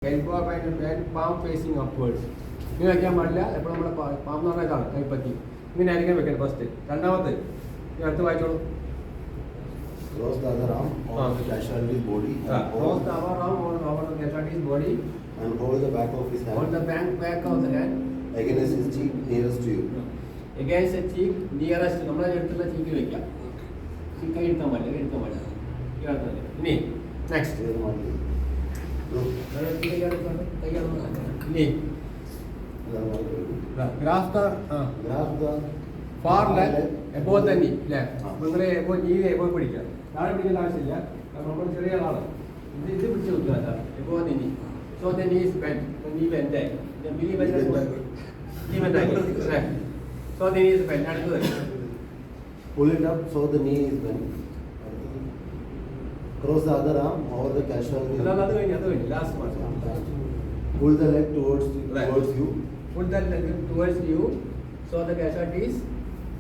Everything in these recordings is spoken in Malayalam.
Elbow and palm facing upwards. ഇങ്ങനെ വയ്ക്കാൻ പാടില്ല. എപ്പോഴും നമ്മുടെ പാം എന്ന് പറഞ്ഞ ഇതാണ് കൈപ്പത്തി. ഇങ്ങനെ ആയിരിക്കും വെക്കണം ഫസ്റ്റ്. രണ്ടാമത്തെ അടുത്ത് വായിച്ചോളൂ. Cross the other arm on the casualty's body. Cross the other arm on the casualty's body. And hold the back of his hand. On the back of the hand. Against his cheek nearest to you. Against the cheek nearest. നമ്മളെ അടുത്തുള്ള ചീക്ക് വെക്കാം. കൈ എടുത്താൽ പാടില്ല. ഇനി next. Grasp the far left above the knee. നിങ്ങൾ എബോ നീ എബോ പിടിക്കുക. താഴെ പിടിക്കേണ്ട ആവശ്യമില്ല. നമ്മൾ ചെറിയ ആളാണ്. ഇത് പിടിച്ച് വെക്കുക. Above the knee. So the knee is bent. The knee bent. The knee bent. So the knee is bent. അടുത്തത്. Pull it up so the knee is bent. Cross the other arm over the casualty. അത് കഴിഞ്ഞു. Last one. Pull the leg towards you. Pull the leg towards you. So the casualty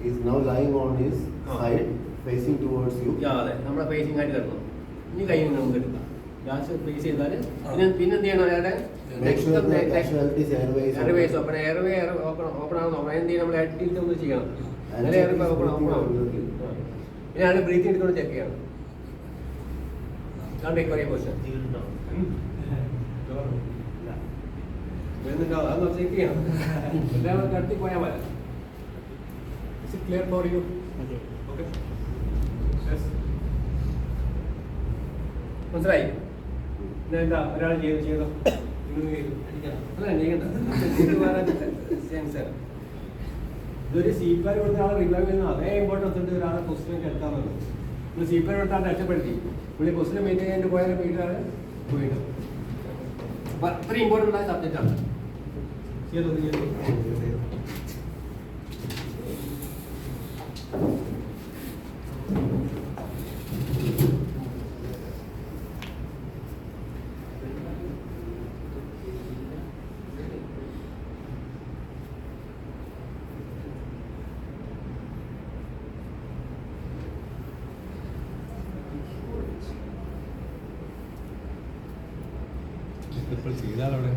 is now lying on his side, facing towards you. അതെ നമ്മുടെ ഫേസിംഗ് ആയിട്ട് കിടക്കണം. ഇനി കൈ നമുക്ക് എടുക്കാം. ലാസ്റ്റ് ഫേസ് ചെയ്താൽ പിന്നെ എന്ത് ചെയ്യണം? അയാളുടെ എയർവേസ് ഓപ്പൺ എയർവേ ഓപ്പൺ ആണെന്ന് നോക്കണം. എന്ത് ചെയ്യണം? നമ്മൾ ഹെഡ് ഒന്ന് ചെയ്യണം. അങ്ങനെ എയർവേ ഓപ്പൺ ആവും. പിന്നെ അയാൾ ബ്രീത്തിങ് എടുത്തോണ്ട് ചെക്ക് ചെയ്യണം. ഒരേ ക്വസ്റ്റ്യൻ അതൊന്ന് ചെക്ക് ചെയ്യണം. എല്ലാവരും കടത്തി പോയാൽ മതി. Is it clear for you? Okay. Yes. മനസ്സിലായി? എന്താ ഒരാൾ ചെയ്തോ അല്ല ചെയ്യണ്ട. ഇതൊരു സീപ്പർ കൊടുത്ത ആളെ റിവൈവ് ചെയ്യുന്ന അതേ ഇമ്പോർട്ടൻസ് ഉണ്ട്. ഒരാളെ ക്വസ്റ്റ്യൻ എടുക്കാന്നുള്ളത്. നമ്മൾ സീപ്പർ കൊടുത്ത ആളെ രക്ഷപ്പെടുത്തി പുള്ളി ക്വസ്റ്റ്യൻ മെയിൻ ചെയ്യാൻ പോയാലും വീട്ടിലാണ് പോയിട്ട് അത്രയും ഇമ്പോർട്ടൻ്റ് ആയ സബ്ജക്റ്റാണ്. ചെയ്തോ ഇപ്പോൾ ചെയ്താലവിടെ